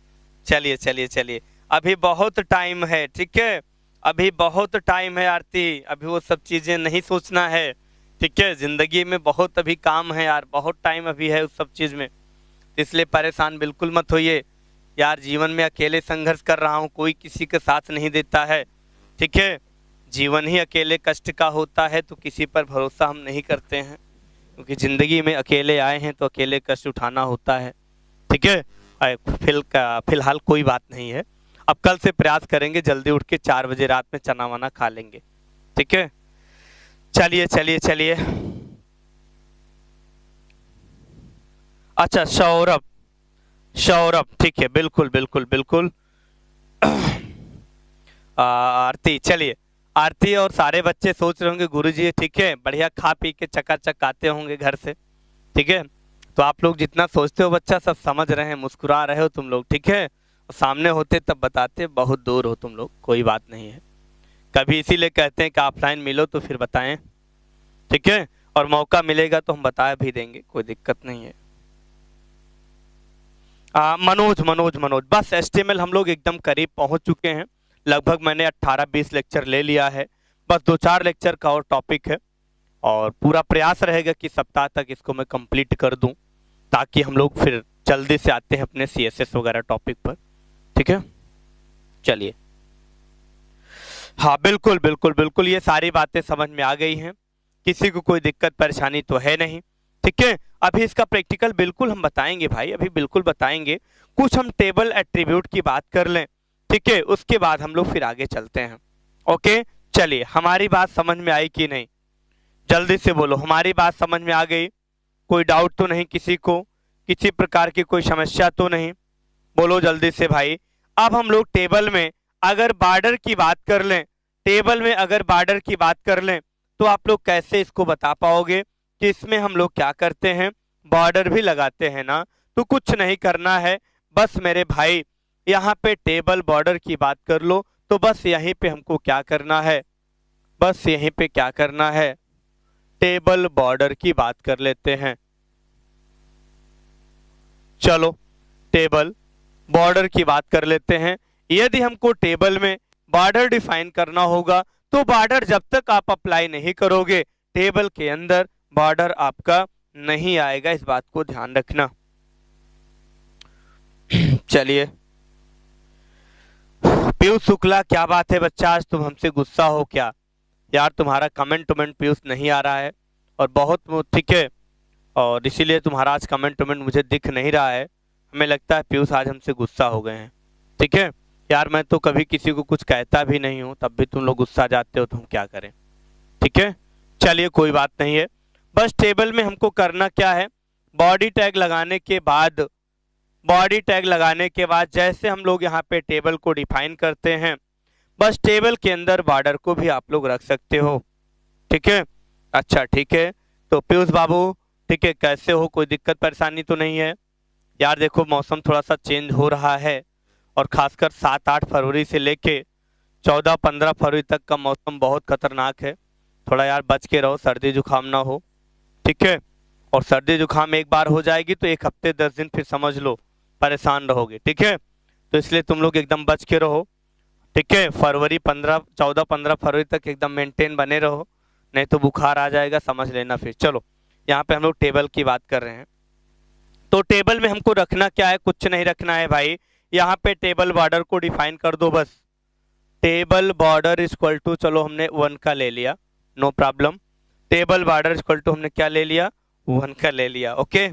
चलिए चलिए चलिए, अभी बहुत टाइम है, ठीक है, अभी बहुत टाइम है आरती, अभी वो सब चीजें नहीं सोचना है, ठीक है। जिंदगी में बहुत अभी काम है यार, बहुत टाइम अभी है उस सब चीज में, इसलिए परेशान बिल्कुल मत होइए यार। जीवन में अकेले संघर्ष कर रहा हूँ, कोई किसी का साथ नहीं देता है, ठीक है। जीवन ही अकेले कष्ट का होता है, तो किसी पर भरोसा हम नहीं करते हैं, क्योंकि जिंदगी में अकेले आए हैं तो अकेले कष्ट उठाना होता है, ठीक है। फिलहाल कोई बात नहीं है, अब कल से प्रयास करेंगे जल्दी उठ के 4 बजे रात में चना वना खा लेंगे, ठीक है। चलिए चलिए चलिए, अच्छा सौरभ, सौरभ ठीक है, बिल्कुल बिल्कुल बिल्कुल। आरती, चलिए, आरती और सारे बच्चे सोच रहे होंगे गुरुजी ठीक है, बढ़िया खा पी के चकाचक आते होंगे घर से, ठीक है। तो आप लोग जितना सोचते हो बच्चा सब समझ रहे हैं, मुस्कुरा रहे हो तुम लोग, ठीक है। सामने होते तब बताते, बहुत दूर हो तुम लोग, कोई बात नहीं है, कभी इसीलिए कहते हैं कि ऑफलाइन मिलो तो फिर बताएं, ठीक है, और मौका मिलेगा तो हम बता भी देंगे, कोई दिक्कत नहीं है। मनोज मनोज मनोज, बस एचटीएमएल हम लोग एकदम करीब पहुंच चुके हैं। लगभग मैंने 18-20 लेक्चर ले लिया है, बस 2-4 लेक्चर का और टॉपिक है, और पूरा प्रयास रहेगा कि सप्ताह तक इसको मैं कंप्लीट कर दूं, ताकि हम लोग फिर जल्दी से आते हैं अपने सीएसएस वगैरह टॉपिक पर, ठीक है। चलिए, हाँ बिल्कुल बिल्कुल बिल्कुल, ये सारी बातें समझ में आ गई हैं, किसी को कोई दिक्कत परेशानी तो है नहीं, ठीक है। अभी इसका प्रैक्टिकल बिल्कुल हम बताएंगे भाई, अभी बिल्कुल बताएंगे। कुछ हम टेबल एट्रीब्यूट की बात कर लें, ठीक है, उसके बाद हम लोग फिर आगे चलते हैं। ओके, चलिए, हमारी बात समझ में आई कि नहीं? जल्दी से बोलो, हमारी बात समझ में आ गई? कोई डाउट तो नहीं किसी को? किसी प्रकार की कोई समस्या तो नहीं? बोलो जल्दी से भाई। अब हम लोग टेबल में अगर बॉर्डर की बात कर लें, टेबल में अगर बॉर्डर की बात कर लें, तो आप लोग कैसे इसको बता पाओगे कि इसमें हम लोग क्या करते हैं, बॉर्डर भी लगाते हैं ना? तो कुछ नहीं करना है, बस मेरे भाई यहाँ पे टेबल बॉर्डर की बात कर लो, तो बस यहीं पे हमको क्या करना है, बस यहीं पे क्या करना है, टेबल बॉर्डर की बात कर लेते हैं। चलो, टेबल बॉर्डर की बात कर लेते हैं। यदि हमको टेबल में बॉर्डर डिफाइन करना होगा, तो बॉर्डर जब तक आप अप्लाई नहीं करोगे, टेबल के अंदर बॉर्डर आपका नहीं आएगा, इस बात को ध्यान रखना। चलिए, पीयूष शुक्ला, क्या बात है बच्चा, आज तुम हमसे गुस्सा हो क्या? यार तुम्हारा कमेंट पीयूष नहीं आ रहा है, और बहुत ठीक है, और इसीलिए तुम्हारा आज कमेंट मुझे दिख नहीं रहा है। हमें लगता है पीयूष आज हमसे गुस्सा हो गए हैं, ठीक है। यार मैं तो कभी किसी को कुछ कहता भी नहीं हूँ, तब भी तुम लोग गुस्सा जाते हो, तो हम क्या करें, ठीक है। चलिए, कोई बात नहीं है। बस टेबल में हमको करना क्या है, बॉडी टैग लगाने के बाद, बॉडी टैग लगाने के बाद जैसे हम लोग यहाँ पे टेबल को डिफाइन करते हैं, बस टेबल के अंदर बॉर्डर को भी आप लोग रख सकते हो, ठीक है। अच्छा, ठीक है, तो पीयूष बाबू, ठीक है, कैसे हो, कोई दिक्कत परेशानी तो नहीं है? यार देखो, मौसम थोड़ा सा चेंज हो रहा है, और खासकर 7-8 फरवरी से लेके 14-15 फरवरी तक का मौसम बहुत खतरनाक है। थोड़ा यार बच के रहो, सर्दी जुकाम ना हो, ठीक है। और सर्दी जुकाम एक बार हो जाएगी तो 1 हफ्ते 10 दिन फिर समझ लो परेशान रहोगे, ठीक है। तो इसलिए तुम लोग एकदम बच के रहो, ठीक है। फरवरी 14-15 फरवरी तक एकदम मेंटेन बने रहो, नहीं तो बुखार आ जाएगा, समझ लेना फिर। चलो, यहाँ पे हम लोग टेबल की बात कर रहे हैं, तो टेबल में हमको रखना क्या है, कुछ नहीं रखना है भाई। यहाँ पे टेबल बॉर्डर को डिफाइन कर दो, बस टेबल बॉर्डर इक्वल टू, चलो हमने 1 का ले लिया, no problem. Table border equal to हमने क्या ले लिया, 1 का ले लिया, ओके,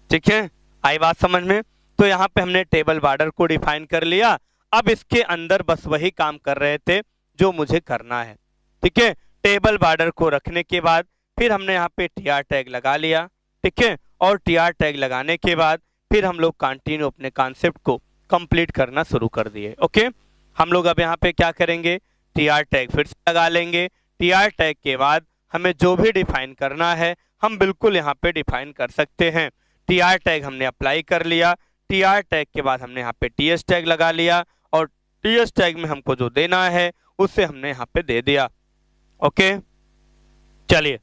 ठीक है। आई बात समझ में? तो यहाँ पे हमने टेबल बॉर्डर को डिफाइन कर लिया। अब इसके अंदर बस वही काम कर रहे थे जो मुझे करना है, ठीक है। टेबल बॉर्डर को रखने के बाद फिर हमने यहाँ पे टीआर टैग लगा लिया, ठीक है, और टीआर टैग लगाने के बाद फिर हम लोग कंटिन्यू अपने कॉन्सेप्ट को कंप्लीट करना शुरू कर दिए, ओके। हम लोग अब यहाँ पे क्या करेंगे, टीआर टैग फिर से लगा लेंगे। टीआर टैग के बाद हमें जो भी डिफाइन करना है, हम बिल्कुल यहाँ पे डिफाइन कर सकते हैं। टीआर टैग हमने अप्लाई कर लिया, टीआर टैग के बाद हमने यहाँ पे टीएस टैग लगा लिया, और टीएस टैग में हमको जो देना है उससे हमने यहाँ पे दे दिया, ओके। चलिए,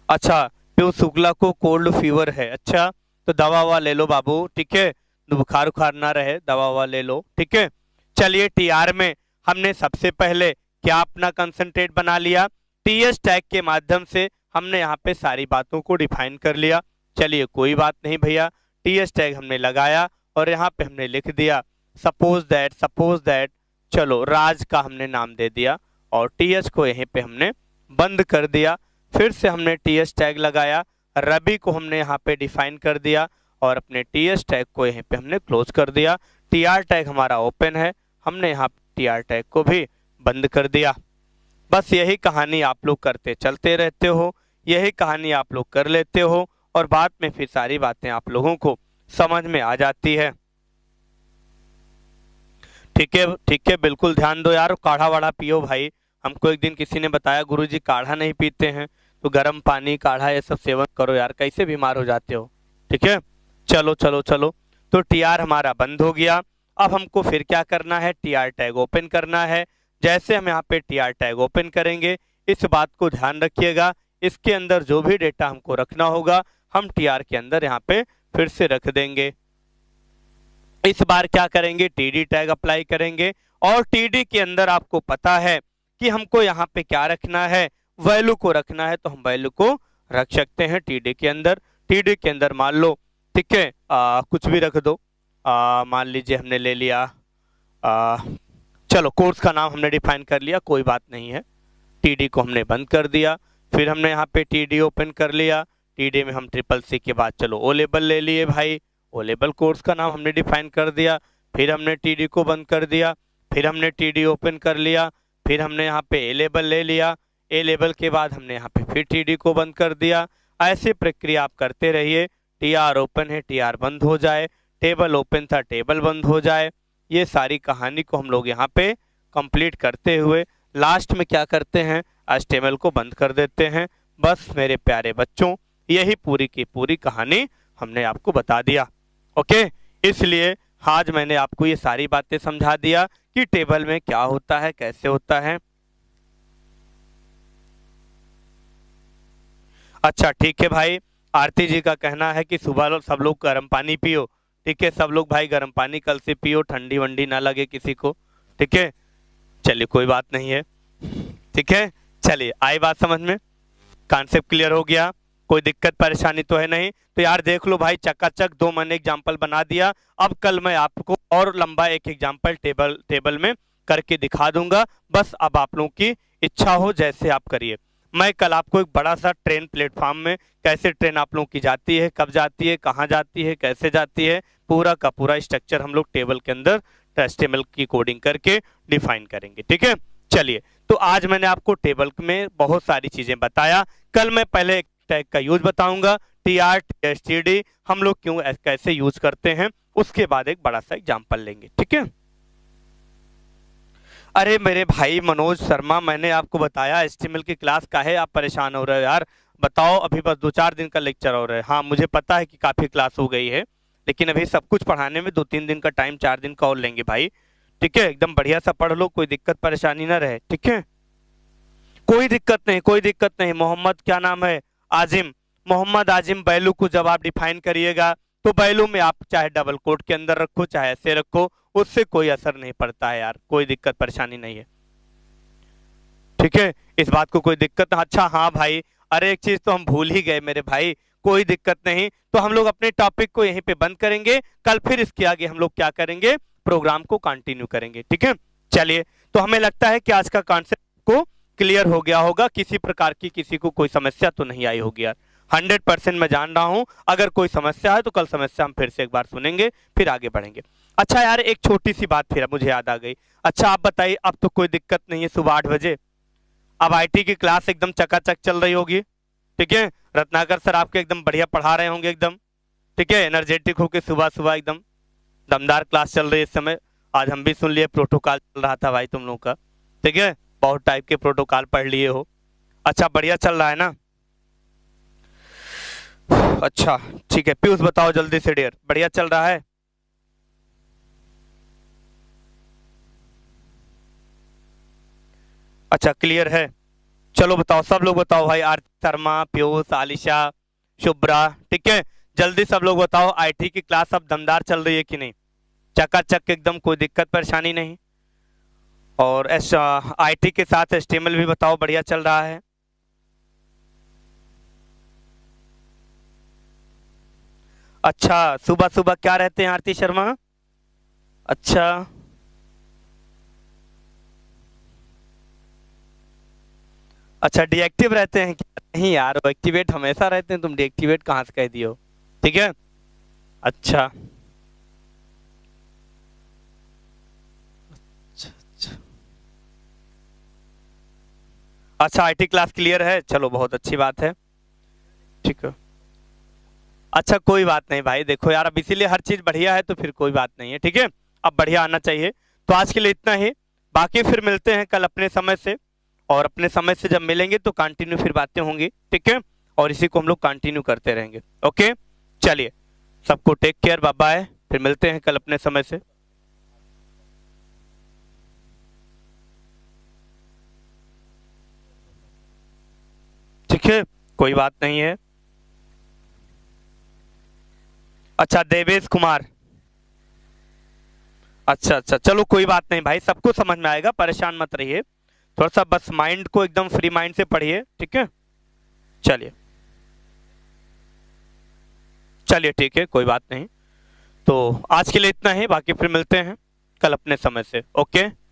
अच्छा, पीयूष शुक्ला को कोल्ड फीवर है, अच्छा, तो दवा ववा ले लो बाबू, ठीक है, बुखार उखार ना रहे, दवा ववा ले लो, ठीक है। चलिए, टीआर में हमने सबसे पहले क्या अपना कंसंट्रेट बना लिया, टीएस टैग के माध्यम से हमने यहाँ पे सारी बातों को डिफाइन कर लिया। चलिए, कोई बात नहीं भैया, टीएस टैग हमने लगाया और यहाँ पे हमने लिख दिया सपोज दैट, चलो राज का हमने नाम दे दिया, और टीएस को यहीं पे हमने बंद कर दिया। फिर से हमने टीएस टैग लगाया, रवि को हमने यहाँ पे डिफाइन कर दिया, और अपने टीएस टैग को यहीं पे हमने क्लोज कर दिया। टीआर टैग हमारा ओपन है, हमने यहाँ टीआर टैग को भी बंद कर दिया। बस यही कहानी आप लोग करते चलते रहते हो, यही कहानी आप लोग कर लेते हो, और बाद में फिर सारी बातें आप लोगों को समझ में आ जाती है, ठीक है, ठीक है। बिल्कुल ध्यान दो यार, काढ़ा वाढ़ा पियो भाई। हमको एक दिन किसी ने बताया गुरुजी काढ़ा नहीं पीते हैं, तो गर्म पानी काढ़ा ये सब सेवन करो यार, कैसे बीमार हो जाते हो, ठीक है। चलो चलो चलो, तो टीआर हमारा बंद हो गया। अब हमको फिर क्या करना है, टीआर टैग ओपन करना है। जैसे हम यहाँ पे टीआर टैग ओपन करेंगे, इस बात को ध्यान रखिएगा, इसके अंदर जो भी डेटा हमको रखना होगा हम टीआर के अंदर यहाँ पे फिर से रख देंगे। इस बार क्या करेंगे, टीडी टैग अप्लाई करेंगे और टीडी के अंदर आपको पता है कि हमको यहाँ पे क्या रखना है, वैल्यू को रखना है, तो हम वैल्यू को रख सकते हैं टीडी के अंदर। टीडी के अंदर मान लो, ठीक है, कुछ भी रख दो। मान लीजिए हमने ले लिया, चलो कोर्स का नाम हमने डिफाइन कर लिया, कोई बात नहीं है। टीडी को हमने बंद कर दिया, फिर हमने यहाँ पे टीडी ओपन कर लिया। टीडी में हम ट्रिपल सी के बाद चलो ओ लेवल ले लिए भाई, ओ लेवल कोर्स का नाम हमने डिफाइन कर दिया। फिर हमने टीडी को बंद कर दिया, फिर हमने टीडी ओपन कर लिया, फिर हमने यहाँ पे ए लेवल ले लिया। ए लेवल के बाद हमने यहाँ पे फिर टीडी को बंद कर दिया। ऐसी प्रक्रिया आप करते रहिए। टीआर ओपन है, टीआर बंद हो जाए, टेबल ओपन था, टेबल बंद हो जाए। ये सारी कहानी को हम लोग यहाँ पे कंप्लीट करते हुए लास्ट में क्या करते हैं, एचटीएमएल को बंद कर देते हैं। बस मेरे प्यारे बच्चों, यही पूरी की पूरी कहानी हमने आपको बता दिया। ओके, इसलिए आज मैंने आपको ये सारी बातें समझा दिया कि टेबल में क्या होता है, कैसे होता है। अच्छा ठीक है भाई, आरती जी का कहना है कि सुबह सब लोग गर्म पानी पियो। ठीक है, सब लोग भाई गर्म पानी कल से पियो, ठंडी वंडी ना लगे किसी को। ठीक है, चलिए कोई बात नहीं है। ठीक है, चलिए आई बात समझ में, कॉन्सेप्ट क्लियर हो गया, कोई दिक्कत परेशानी तो है नहीं। तो यार देख लो भाई, चकाचक 2 मैंने एग्जाम्पल बना दिया। अब कल मैं आपको और लंबा एक एग्जाम्पल टेबल में करके दिखा दूंगा। बस अब आप लोगों की इच्छा हो जैसे आप करिए। मैं कल आपको एक बड़ा सा ट्रेन प्लेटफॉर्म में कैसे ट्रेन आप लोगों की जाती है, कब जाती है, कहाँ जाती है, कैसे जाती है, पूरा का पूरा स्ट्रक्चर हम लोग टेबल के अंदर एचटीएमएल की कोडिंग करके डिफाइन करेंगे। ठीक है, चलिए तो आज मैंने आपको टेबल में बहुत सारी चीजें बताया। कल मैं पहले एक टैग का यूज बताऊंगा, टीआर टीएसटीडी हम लोग क्यों कैसे यूज करते हैं, उसके बाद एक बड़ा सा एग्जाम्पल लेंगे। ठीक है, अरे मेरे भाई मनोज शर्मा, मैंने आपको बताया एचटीएमएल की क्लास का है, आप परेशान हो रहे हो यार। बताओ, अभी बस 2-4 दिन का लेक्चर हो रहा है। हाँ मुझे पता है कि काफी क्लास हो गई है, लेकिन अभी सब कुछ पढ़ाने में 2-3 दिन का टाइम, 4 दिन का और लेंगे भाई। ठीक है, एकदम बढ़िया सा पढ़ लो, कोई दिक्कत परेशानी ना रहे। ठीक है, कोई दिक्कत नहीं, कोई दिक्कत नहीं। मोहम्मद क्या नाम है, आजिम, मोहम्मद आजिम। वैल्यू को जब आप डिफाइन करिएगा तो वैल्यू में आप चाहे डबल कोट के अंदर रखो, चाहे ऐसे रखो, उससे कोई असर नहीं पड़ता है यार, कोई दिक्कत परेशानी नहीं है। ठीक है, इस बात को कोई दिक्कत। अच्छा हाँ भाई, अरे एक चीज तो हम भूल ही गए मेरे भाई, कोई दिक्कत नहीं। तो हम लोग अपने टॉपिक को यहीं पे बंद करेंगे, कल फिर इसके आगे हम लोग क्या करेंगे, प्रोग्राम को कंटिन्यू करेंगे। ठीक है, चलिए तो हमें लगता है कि आज का कॉन्सेप्ट को क्लियर हो गया होगा, किसी प्रकार की किसी को कोई समस्या तो नहीं आई होगी यार। 100% मैं जान रहा हूं, अगर कोई समस्या है तो कल समस्या हम फिर से एक बार सुनेंगे, फिर आगे बढ़ेंगे। अच्छा यार, एक छोटी सी बात फिर मुझे याद आ गई। अच्छा आप बताइए, अब तो कोई दिक्कत नहीं है, सुबह 8 बजे अब आईटी की क्लास एकदम चकाचक चल रही होगी। ठीक है, रत्नाकर सर आपके एकदम बढ़िया पढ़ा रहे होंगे एकदम। ठीक है, एनर्जेटिक होके सुबह सुबह एकदम दमदार क्लास चल रही है इस समय। आज हम भी सुन लिए, प्रोटोकॉल चल रहा था भाई तुम लोग का। ठीक है, बहुत टाइप के प्रोटोकॉल पढ़ लिए हो। अच्छा बढ़िया चल रहा है ना? अच्छा ठीक है, पीयूष बताओ जल्दी से डियर, बढ़िया चल रहा है? अच्छा क्लियर है, चलो बताओ सब लोग बताओ भाई, आरती शर्मा, पीयूष, आलिशा, शुभ्रा। ठीक है, जल्दी सब लोग बताओ, आईटी की क्लास अब दमदार चल रही है कि नहीं, चकाचक एकदम, कोई दिक्कत परेशानी नहीं? और आईटी के साथ एचटीएमएल भी बताओ बढ़िया चल रहा है? अच्छा सुबह सुबह क्या रहते हैं आरती शर्मा? अच्छा अच्छा डीएक्टिव रहते हैं क्या? नहीं यार, वो एक्टिवेट हमेशा रहते हैं, तुम डीएक्टिवेट कहाँ से कह दियो। ठीक है, अच्छा अच्छा अच्छा अच्छा, आईटी क्लास क्लियर है, चलो बहुत अच्छी बात है। ठीक है, अच्छा कोई बात नहीं भाई, देखो यार अब इसीलिए हर चीज बढ़िया है तो फिर कोई बात नहीं है। ठीक है, अब बढ़िया आना चाहिए। तो आज के लिए इतना ही, बाकी फिर मिलते हैं कल अपने समय से, और अपने समय से जब मिलेंगे तो कंटिन्यू फिर बातें होंगी। ठीक है, और इसी को हम लोग कंटिन्यू करते रहेंगे। ओके, चलिए सबको टेक केयर, बाय बाय, फिर मिलते हैं कल अपने समय से। ठीक है, कोई बात नहीं है। अच्छा, देवेश कुमार। अच्छा अच्छा, चलो कोई बात नहीं भाई, सबको समझ में आएगा, परेशान मत रहिए। थोड़ा सा बस माइंड को एकदम फ्री माइंड से पढ़िए, ठीक है। चलिए चलिए, ठीक है, कोई बात नहीं। तो आज के लिए इतना ही, बाकी फिर मिलते हैं कल अपने समय से। ओके।